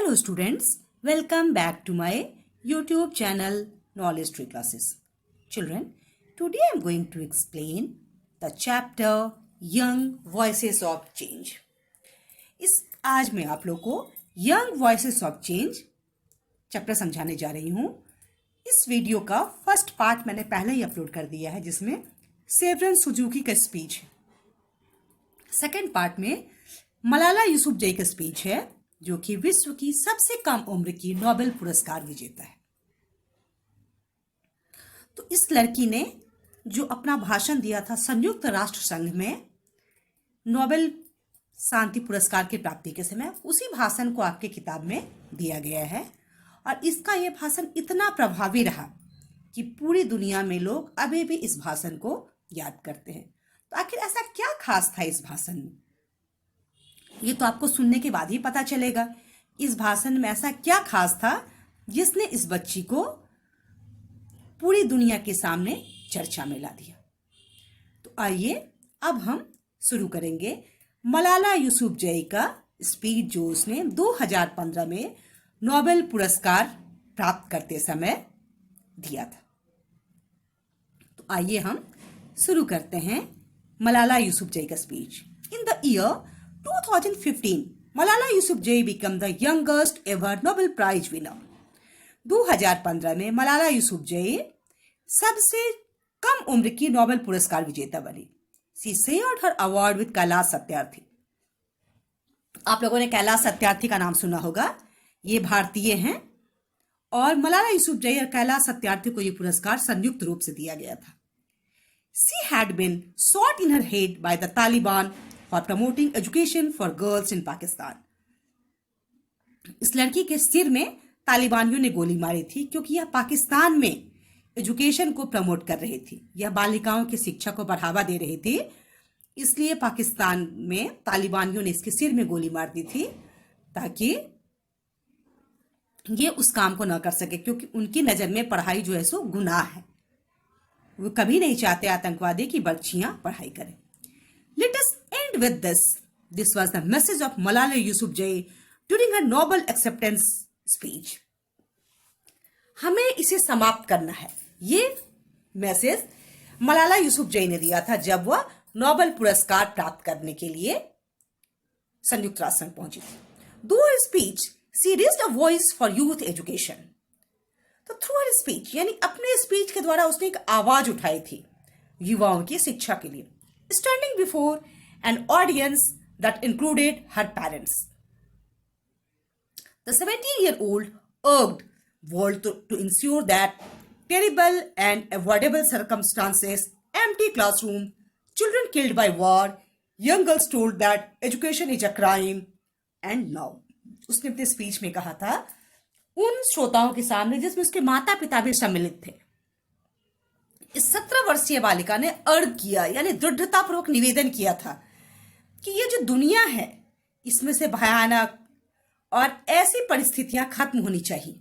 Hello students, welcome back to my YouTube channel Knowledge Tree Classes. Children, today I am going to explain the chapter Young Voices of Change. आज मैं आप लोग को Young Voices of Change chapter समझाने जा रही हूँ। इस वीडियो का फर्स्ट पार्ट मैंने पहले ही अपलोड कर दिया है जिसमें सेवरन सुजुकी का स्पीच है। सेकेंड पार्ट में मलाला यूसुफजई का स्पीच है जो कि विश्व की सबसे कम उम्र की नोबेल पुरस्कार विजेता है। तो इस लड़की ने जो अपना भाषण दिया था संयुक्त राष्ट्र संघ में नोबेल शांति पुरस्कार की प्राप्ति के समय, उसी भाषण को आपके किताब में दिया गया है और इसका यह भाषण इतना प्रभावी रहा कि पूरी दुनिया में लोग अभी भी इस भाषण को याद करते हैं। तो आखिर ऐसा क्या खास था इस भाषण में, ये तो आपको सुनने के बाद ही पता चलेगा। इस भाषण में ऐसा क्या खास था जिसने इस बच्ची को पूरी दुनिया के सामने चर्चा में ला दिया। तो आइए अब हम शुरू करेंगे मलाला यूसुफजई का स्पीच जो उसने 2015 में नोबेल पुरस्कार प्राप्त करते समय दिया था। तो आइए हम शुरू करते हैं मलाला यूसुफजई का speech. In the year 2015, Malala Yousafzai became the youngest ever Nobel Prize winner. 2015 में मलाला यूसुफजई सबसे कम उम्र की नोबेल पुरस्कार विजेता बनी। She shared her award with Kailash Satyarthi. आप लोगों ने कैलाश सत्यार्थी का नाम सुना होगा, ये भारतीय हैं और मलाला यूसुफजई और कैलाश सत्यार्थी को ये पुरस्कार संयुक्त रूप से दिया गया था। She had been shot in her head by the Taliban for promoting education for girls in Pakistan. इस लड़की के सिर में तालिबानियों ने गोली मारी थी क्योंकि यह पाकिस्तान में एजुकेशन को प्रमोट कर रही थी। यह बालिकाओं की शिक्षा को बढ़ावा दे रही थी, इसलिए पाकिस्तान में तालिबानियों ने इसके सिर में गोली मार दी थी ताकि ये उस काम को न कर सके, क्योंकि उनकी नज़र में पढ़ाई जो है सो गुनाह है। वो कभी नहीं चाहते आतंकवादी की बच्चियां पढ़ाई करें। Let us end with this. This was the message of Malala Yousafzai during her Nobel acceptance speech. हमें इसे समाप्त करना है। ये मैसेज मलाला यूसुफजई ने दिया था जब वह नोबेल पुरस्कार प्राप्त करने के लिए संयुक्त राष्ट्र संघ पहुंची थी। Through her speech, she raised a voice for youth education. तो थ्रू हर स्पीच यानी अपने स्पीच के द्वारा उसने एक आवाज उठाई थी युवाओं की शिक्षा के लिए, standing before an audience that included her parents. The 17-year-old urged world to ensure that terrible and avoidable circumstances, empty classroom, children killed by war, young girls told that education is a crime, and now. उसने अपने speech में कहा था उन श्रोताओं के सामने जिसमें उसके माता पिता भी सम्मिलित थे। इस 17 वर्षीय बालिका ने अर्ज किया यानी दृढ़तापूर्वक निवेदन किया था कि ये जो दुनिया है इसमें से भयानक और ऐसी परिस्थितियां खत्म होनी चाहिए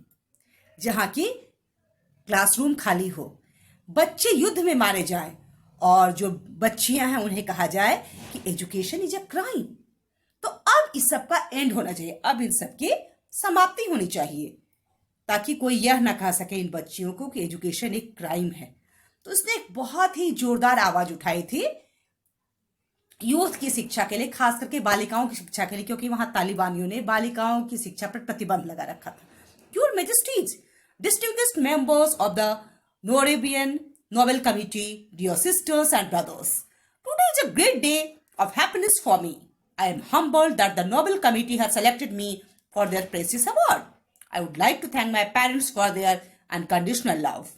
जहां की क्लासरूम खाली हो, बच्चे युद्ध में मारे जाएं और जो बच्चियां हैं उन्हें कहा जाए कि एजुकेशन इज अ क्राइम। तो अब इस सब का एंड होना चाहिए, अब इन सब की समाप्ति होनी चाहिए ताकि कोई यह ना कह सके इन बच्चियों को कि एजुकेशन एक क्राइम है। तो उसने एक बहुत ही जोरदार आवाज उठाई थी यूथ की शिक्षा के लिए, खास करके बालिकाओं की शिक्षा के लिए, क्योंकि वहां तालिबानियों ने बालिकाओं की शिक्षा पर प्रतिबंध लगा रखा था। Your majesties, distinguished members of the Norwegian Nobel committee, dear sisters and brothers, today is a great day of happiness for me. I am humbled that the Nobel Committee has selected me for their precious award. I would like to thank my parents for their unconditional love.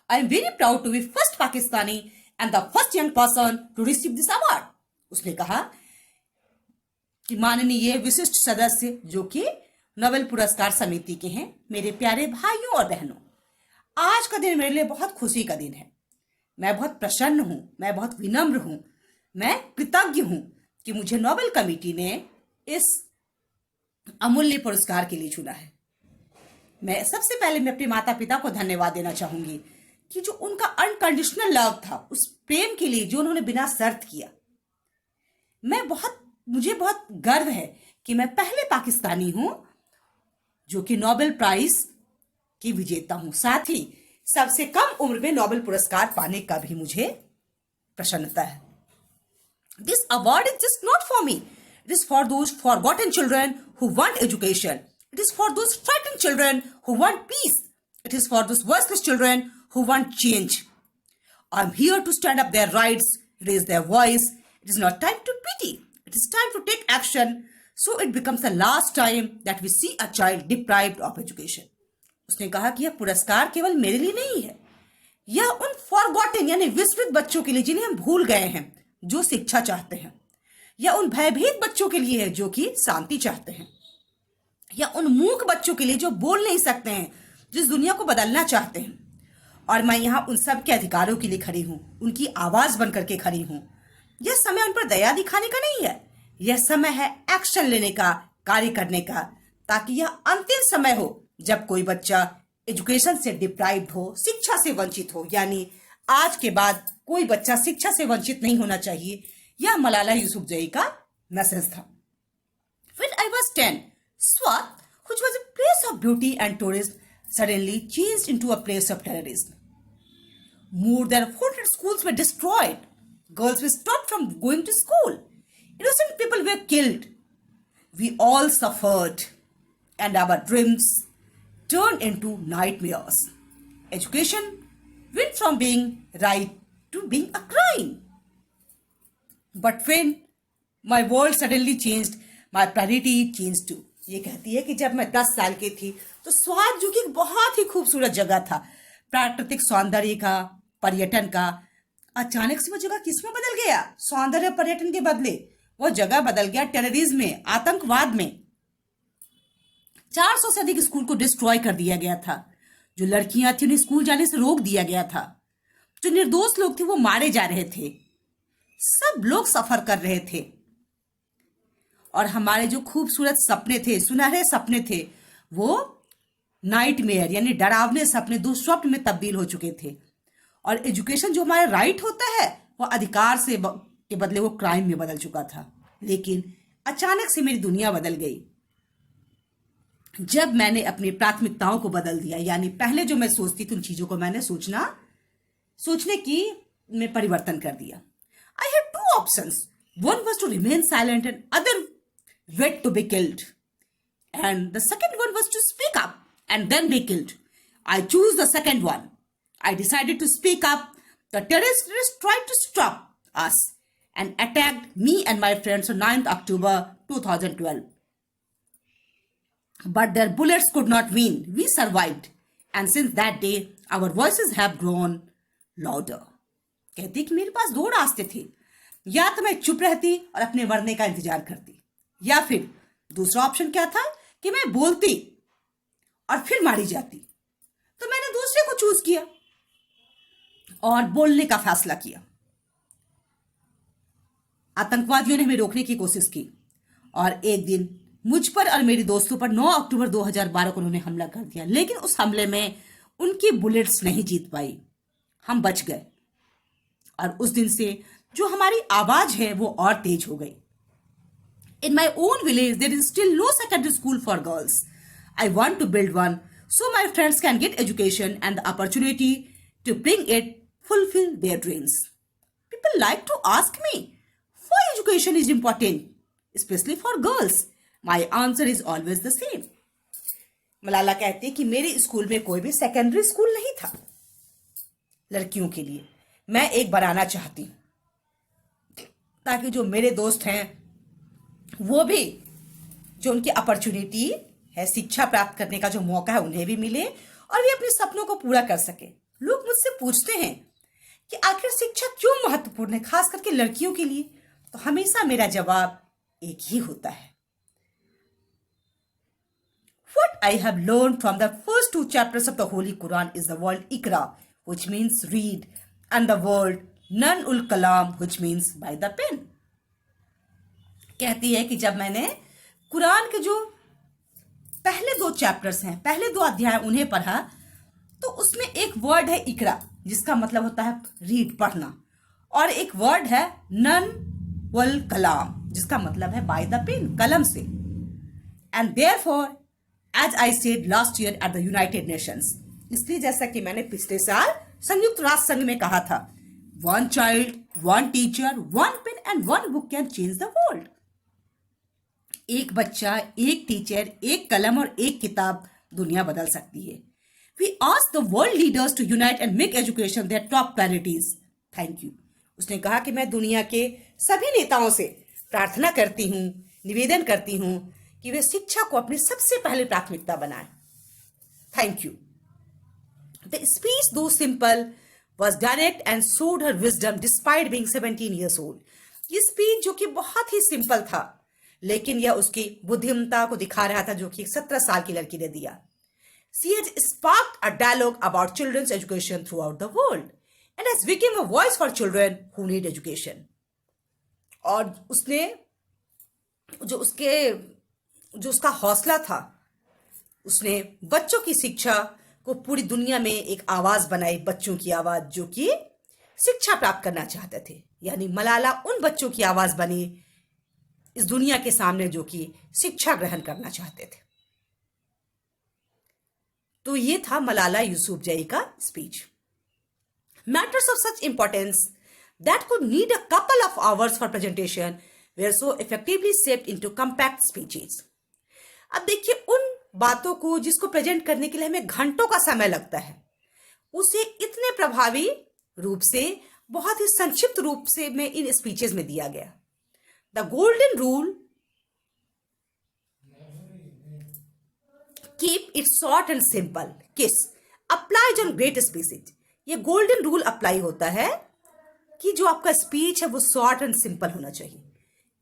I am very proud to be first Pakistani and the first young person to receive this award. उसने कहा कि माननीय विशिष्ट सदस्य जो कि Nobel पुरस्कार समिति के हैं, मेरे प्यारे भाइयों और बहनों, आज का दिन मेरे लिए बहुत खुशी का दिन है। मैं बहुत प्रसन्न हूं, मैं बहुत विनम्र हूं, मैं कृतज्ञ हूं कि मुझे नोबेल कमेटी ने इस अमूल्य पुरस्कार के लिए चुना है। मैं सबसे पहले मैं अपने माता पिता को धन्यवाद देना चाहूंगी कि जो उनका अनकंडीशनल लव था, उस प्रेम के लिए जो उन्होंने बिना शर्त किया। मैं बहुत मुझे बहुत गर्व है कि मैं पहले पाकिस्तानी हूं जो कि नोबेल प्राइज की विजेता हूं। साथ ही सबसे कम उम्र में नोबेल पुरस्कार पाने का भी मुझे प्रसन्नता है। This award is just not for me. It is for those forgotten children who want education. It is for those frightened children who want peace. It is for those voiceless children who want change. I am here to stand up their rights, raise their voice. It is not time to pity. It is time to take action so it becomes the last time that we see a child deprived of education. उसने कहा कि यह पुरस्कार केवल मेरे लिए नहीं है, यह उन फॉरगॉटन यानी विस्मृत बच्चों के लिए जिन्हें हम भूल गए हैं, जो शिक्षा चाहते हैं, या उन भयभीत बच्चों के लिए है जो कि शांति चाहते हैं, या उन मूक बच्चों के लिए जो बोल नहीं सकते हैं, जिस दुनिया को बदलना चाहते हैं। और मैं यहाँ उन सब के अधिकारों के लिए खड़ी हूँ, उनकी आवाज बनकर के खड़ी हूँ। यह समय उन पर दया दिखाने का नहीं है, यह समय है एक्शन लेने का, कार्य करने का, ताकि यह अंतिम समय हो जब कोई बच्चा एजुकेशन से डिप्राइव्ड हो, शिक्षा से वंचित हो। यानी आज के बाद कोई बच्चा शिक्षा से वंचित नहीं होना चाहिए। यह मलाला यूसुफजई का मैसेज था। When I was 10, Swat, which was a place of beauty and tourism, suddenly changed into a place of terrorism. More than 400 schools were destroyed. Girls were stopped from going to school. Innocent people were killed. We all suffered, and our dreams turned into nightmares. Education went from being right to being a crime. But when my world suddenly changed, my priority changed too. ये कहती है कि जब मैं 10 साल की थी तो स्वाद, जो कि एक बहुत ही खूबसूरत जगह था, प्राकृतिक सौंदर्य का, पर्यटन का, अचानक से वो जगह किसमें बदल गया? सौंदर्य पर्यटन के बदले वो जगह बदल गया टेररिज्म में, आतंकवाद में। 400 से अधिक स्कूल को डिस्ट्रॉय कर दिया गया था। जो लड़कियां थी उन्हें स्कूल जाने से रोक दिया गया था। जो निर्दोष लोग थे वो मारे जा रहे थे। सब लोग सफर कर रहे थे। और हमारे जो खूबसूरत सपने थे, सुनहरे सपने थे, वो नाइटमेयर यानी डरावने सपने, दुस्वप्न में तब्दील हो चुके थे। और एजुकेशन जो हमारा राइट होता है वो अधिकार से के बदले वो क्राइम में बदल चुका था। लेकिन अचानक से मेरी दुनिया बदल गई जब मैंने अपनी प्राथमिकताओं को बदल दिया। यानी पहले जो मैं सोचती थी उन चीजों को मैंने सोचने की में परिवर्तन कर दिया। I had two options, one was to remain silent and other wait to be killed, and the second one was to speak up and then be killed. I choose the second one. I decided to speak up. The terrorists tried to stop us and attacked me and my friends on 9th October 2012. But their bullets could not win. We survived, and since that day our voices have grown louder. कहती कि मेरे पास दो रास्ते थे, या तो मैं चुप रहती और अपने मरने का इंतजार करती, या फिर दूसरा ऑप्शन क्या था कि मैं बोलती और फिर मारी जाती। तो मैंने दूसरे को चूज किया और बोलने का फैसला किया। आतंकवादियों ने हमें रोकने की कोशिश की और एक दिन मुझ पर और मेरे दोस्तों पर 9 अक्टूबर 2012 को उन्होंने हमला कर दिया। लेकिन उस हमले में उनकी बुलेट्स नहीं जीत पाई, हम बच गए। और उस दिन से जो हमारी आवाज है वो और तेज हो गई। In my own village, there is still no secondary school for girls. I want to build one so my friends can get education and the opportunity to bring it fulfill their dreams. People like to ask me why education is important, especially for girls. My answer is always the same. Malala कहती है कि मेरे school में कोई भी secondary school नहीं था लड़कियों के लिए। मैं एक बनाना चाहती हूँ ताकि जो मेरे दोस्त हैं वो भी, जो उनकी अपॉर्चुनिटी है, शिक्षा प्राप्त करने का जो मौका है, उन्हें भी मिले और वे अपने सपनों को पूरा कर सके। लोग मुझसे पूछते हैं कि आखिर शिक्षा क्यों महत्वपूर्ण है, खास करके लड़कियों के लिए। तो हमेशा मेरा जवाब एक ही होता है, What I have learned from the first 2 chapters of the Holy Quran is the word Ikra, which means read, and the word Nun ul Kalam, which means by the pen. कहती है कि जब मैंने कुरान के जो पहले 2 चैप्टर्स हैं, पहले 2 अध्याय उन्हें पढ़ा, तो उसमें एक वर्ड है इकरा, जिसका मतलब होता है रीड, पढ़ना, और एक वर्ड है नन वल कलाम, जिसका मतलब है बाय द पेन, कलम से। And therefore as I said last year at the United Nations, इसलिए जैसा कि मैंने पिछले साल संयुक्त राष्ट्र संघ में कहा था, one child, one teacher, one pen and one book can change the world. एक बच्चा, एक टीचर, एक कलम और एक किताब दुनिया बदल सकती है। We ask the world leaders to unite and make education their top priorities. Thank you. उसने कहा कि मैं दुनिया के सभी नेताओं से प्रार्थना करती हूँ, निवेदन करती हूँ कि वे शिक्षा को अपनी सबसे पहली प्राथमिकता बनाएं। Thank you. The speech, though simple, was direct and showed her wisdom despite being 17 years old. ये स्पीच जो कि बहुत ही सिंपल था, लेकिन यह उसकी बुद्धिमत्ता को दिखा रहा था जो कि 17 साल की लड़की ने दिया। She has sparked a dialogue about children's education throughout the world and has become a voice for children who need education. और उसने जो उसका हौसला था, उसने बच्चों की शिक्षा को पूरी दुनिया में एक आवाज बनाई, बच्चों की आवाज जो कि शिक्षा प्राप्त करना चाहते थे। यानी मलाला उन बच्चों की आवाज बनी इस दुनिया के सामने जो कि शिक्षा ग्रहण करना चाहते थे। तो ये था मलाला यूसुफजई का speech. Matters of such importance that could need a couple of hours for presentation were so effectively shaped into compact speeches. अब देखिए, उन बातों को जिसको प्रेजेंट करने के लिए हमें घंटों का समय लगता है, उसे इतने प्रभावी रूप से, बहुत ही संक्षिप्त रूप से में इन स्पीचेस में दिया गया। The golden rule, keep it short and simple, kiss, applies on great speeches। ये गोल्डन रूल अप्लाई होता है कि जो आपका स्पीच है वो शॉर्ट एंड सिंपल होना चाहिए।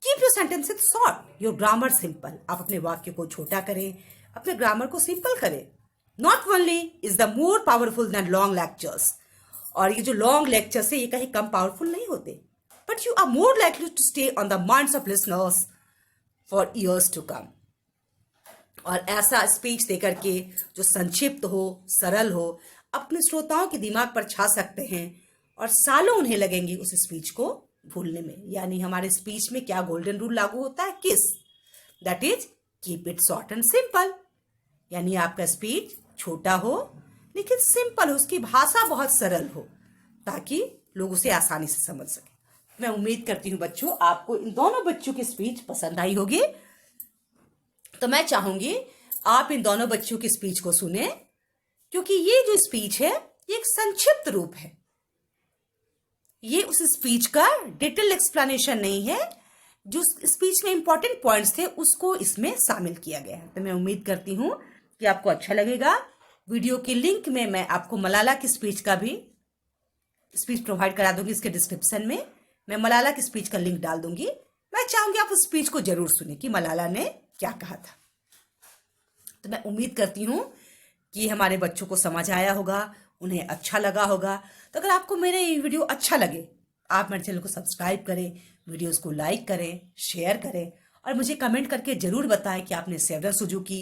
Keep your sentences short, your grammar simple. आप अपने वाक्य को छोटा करें, अपने ग्रामर को सिंपल करें। Not only is the more powerful than long lectures, और ये जो लॉन्ग लेक्चर्स है ये कहीं कम पावरफुल नहीं होते, but you are more likely to stay on the minds of listeners for years to come. और ऐसा स्पीच देकर के जो संक्षिप्त हो, सरल हो, अपने श्रोताओं के दिमाग पर छा सकते हैं और सालों उन्हें लगेंगे उस स्पीच को भूलने में। यानी हमारे स्पीच में क्या गोल्डन रूल लागू होता है? किस, that is keep it short and simple. यानी आपका स्पीच छोटा हो लेकिन सिंपल हो, उसकी भाषा बहुत सरल हो ताकि लोग उसे आसानी से समझ सके। मैं उम्मीद करती हूँ बच्चों आपको इन दोनों बच्चों की स्पीच पसंद आई होगी। तो मैं चाहूंगी आप इन दोनों बच्चों की स्पीच को सुने, क्योंकि ये जो स्पीच है ये एक संक्षिप्त रूप है। ये उस स्पीच का डिटेल एक्सप्लेनेशन नहीं है, जो स्पीच में इंपॉर्टेंट पॉइंट्स थे उसको इसमें शामिल किया गया है। तो मैं उम्मीद करती हूं कि आपको अच्छा लगेगा। वीडियो के लिंक में मैं आपको मलाला की स्पीच का भी स्पीच प्रोवाइड करा दूंगी। इसके डिस्क्रिप्शन में मैं मलाला की स्पीच का लिंक डाल दूंगी। मैं चाहूंगी आप उस स्पीच को जरूर सुने कि मलाला ने क्या कहा था। तो मैं उम्मीद करती हूं कि हमारे बच्चों को समझ आया होगा, उन्हें अच्छा लगा होगा। तो अगर आपको मेरा ये वीडियो अच्छा लगे, आप मेरे चैनल को सब्सक्राइब करें, वीडियोस को लाइक करें, शेयर करें और मुझे कमेंट करके जरूर बताएं कि आपने सेवरन सुजुकी